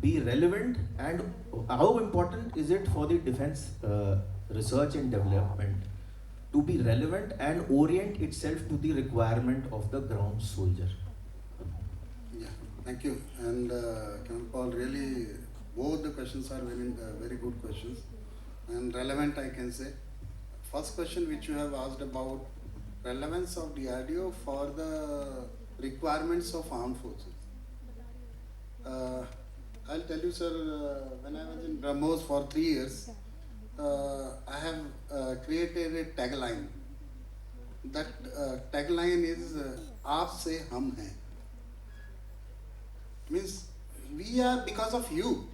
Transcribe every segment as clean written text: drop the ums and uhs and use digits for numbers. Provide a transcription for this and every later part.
be relevant, and how important is it for the defense research and development to be relevant and orient itself to the requirement of the ground soldier? Yeah, thank you. And Colonel Paul, really both the questions are very good questions and relevant, I can say. First question which you have asked about relevance of DRDO for the requirements of armed forces. I'll tell you, sir, when I was in BrahMos for 3 years, I have created a tagline. That tagline is "Aap se hum hain." Means we are because of you.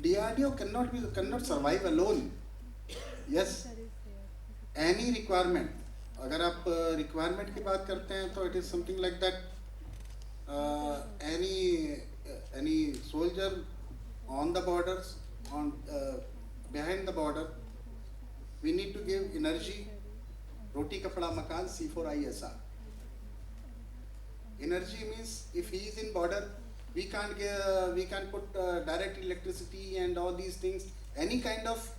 DRDO cannot survive alone. Yes, any requirement. अगर आप requirement की बात करते हैं तो it is something like that. Any soldier on the borders, behind the border, we need to give energy. Roti kapda makan C4ISR. Energy means if he is in border, we can't put direct electricity and all these things. Any kind of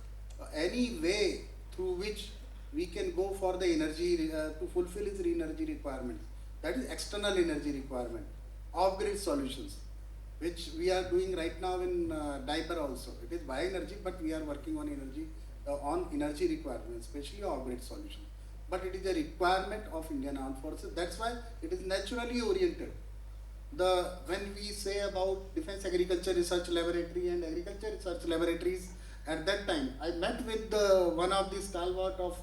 any way through which we can go for the energy to fulfill his energy requirements. That is external energy requirement. Off-grid solutions, which we are doing right now in Diaper also. It is bioenergy, but we are working on energy requirements, especially off-grid solutions. But it is a requirement of Indian Armed Forces. That's why it is naturally oriented. When we say about Defense Agriculture Research Laboratory and Agriculture Research Laboratories, at that time, I met with one of the stalwart of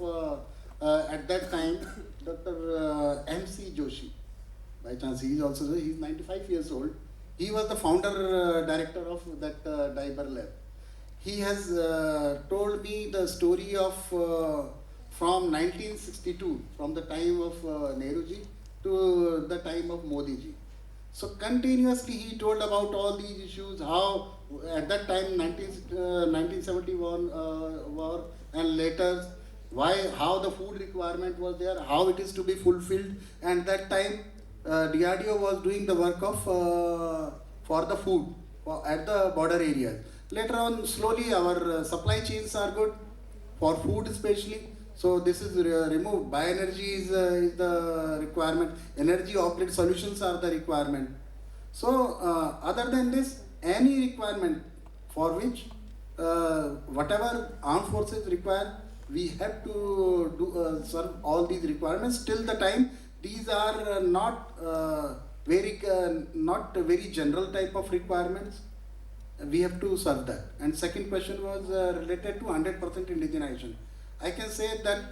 at that time, Dr. M.C. Joshi. By chance, he's 95 years old. He was the founder director of that Diaper lab. He has told me the story of from 1962, from the time of Nehruji to the time of Modiji. So continuously he told about all these issues, how at that time 1971 war and later how the food requirement was there, how it is to be fulfilled, and that time DRDO was doing the work of for the food at the border areas. Later on, slowly our supply chains are good for food especially. So this is removed. Bioenergy is the requirement. Energy off-grid solutions are the requirement. So other than this, any requirement for which whatever armed forces require, we have to serve all these requirements till the time these are not very general type of requirements. We have to serve that. And second question was related to 100% indigenization. I can say that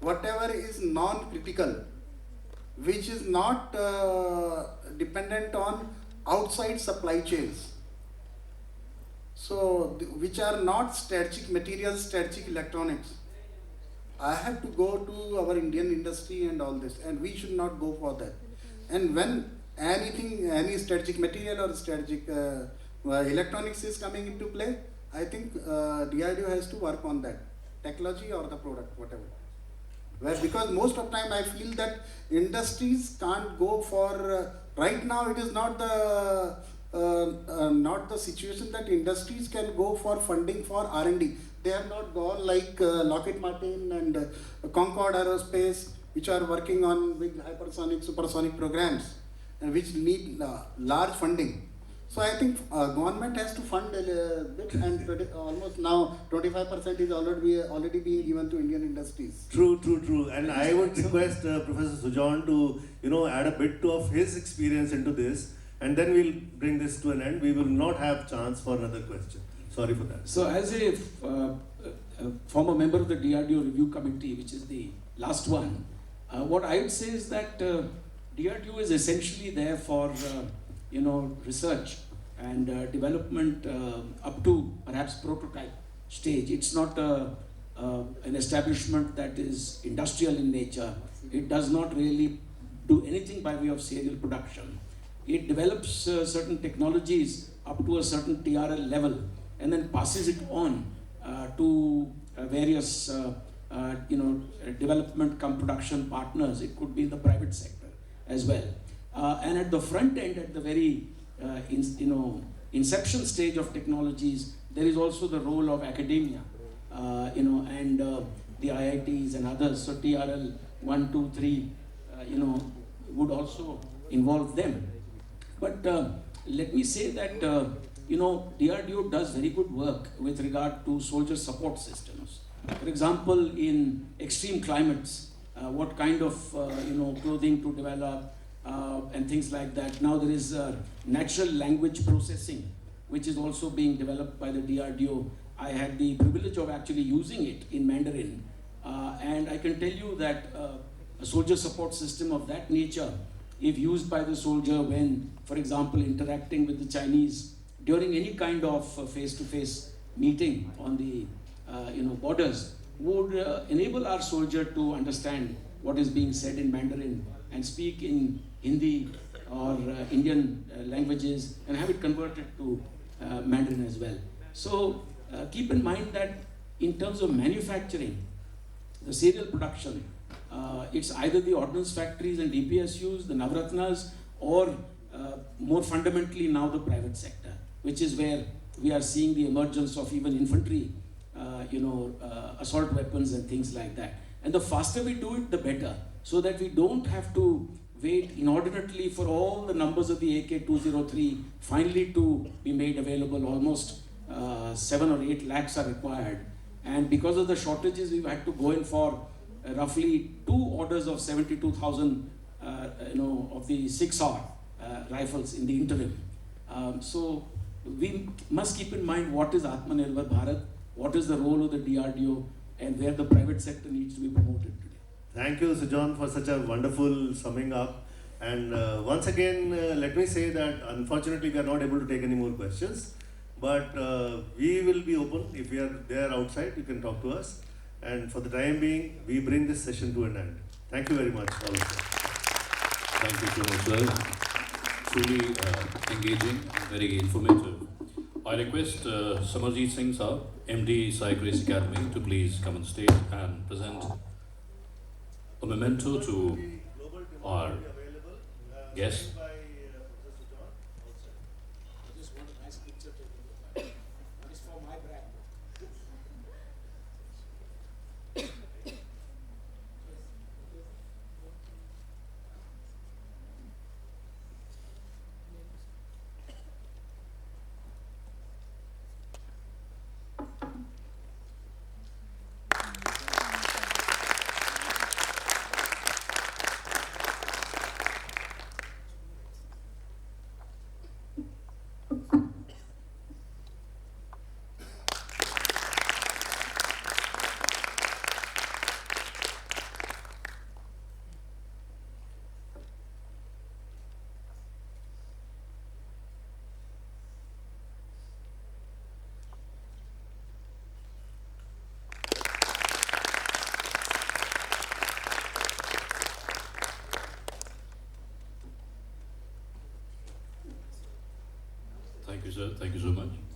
whatever is non-critical, which is not dependent on outside supply chains, so which are not strategic materials, strategic electronics, I have to go to our Indian industry and all this, and we should not go for that. And when any strategic material or strategic electronics is coming into play, I think DRDO has to work on that. Technology or the product, whatever. Because most of the time I feel that industries can't go for, right now it is not the situation that industries can go for funding for R&D. They have not gone like Lockheed Martin and Concord Aerospace, which are working on big hypersonic, supersonic programs and which need large funding. So I think government has to fund a bit, and almost now 25% is already being given to Indian industries. True. And I would request Professor Sujan to add a bit of his experience into this, and then we'll bring this to an end. We will not have chance for another question. Sorry for that. So as a former member of the DRDO Review Committee, which is the last one, what I would say is that DRDO is essentially there for research and development up to perhaps prototype stage. It's not an establishment that is industrial in nature. It does not really do anything by way of serial production. It develops certain technologies up to a certain TRL level and then passes it on to various development cum production partners. It could be in the private sector as well. And at the front end, at the very inception stage of technologies, there is also the role of academia, and the IITs and others. So TRL 1, 2, 3, would also involve them. But let me say that DRDO does very good work with regard to soldier support systems. For example, in extreme climates, what kind of clothing to develop and things like that. Now there is natural language processing, which is also being developed by the DRDO. I had the privilege of actually using it in Mandarin, and I can tell you that a soldier support system of that nature, if used by the soldier when, for example, interacting with the Chinese during any kind of face-to-face meeting on the borders, would enable our soldier to understand what is being said in Mandarin and speak in Hindi or Indian languages and have it converted to Mandarin as well. So keep in mind that in terms of manufacturing, the serial production, it's either the ordnance factories and DPSUs, the Navratnas, or more fundamentally now the private sector, which is where we are seeing the emergence of even infantry, assault weapons and things like that. And the faster we do it, the better, so that we don't have to wait inordinately for all the numbers of the AK-203 finally to be made available. Almost 7 or 8 lakhs are required. And because of the shortages, we've had to go in for roughly 2 orders of 72,000 of the 6R rifles in the interim. So we must keep in mind what is Atmanirbhar Bharat, what is the role of the DRDO, and where the private sector needs to be promoted today. Thank you, Sujan, for such a wonderful summing up. And once again, let me say that unfortunately we are not able to take any more questions. But we will be open. If we are there outside, you can talk to us. And for the time being, we bring this session to an end. Thank you very much, all of you. Thank you so much, sir. Truly engaging, very informative. I request Samarjeet Singh sir, MD Sai Grace Academy, to please come on stage and present a memento to our guest. Thank you, sir. Thank you so much.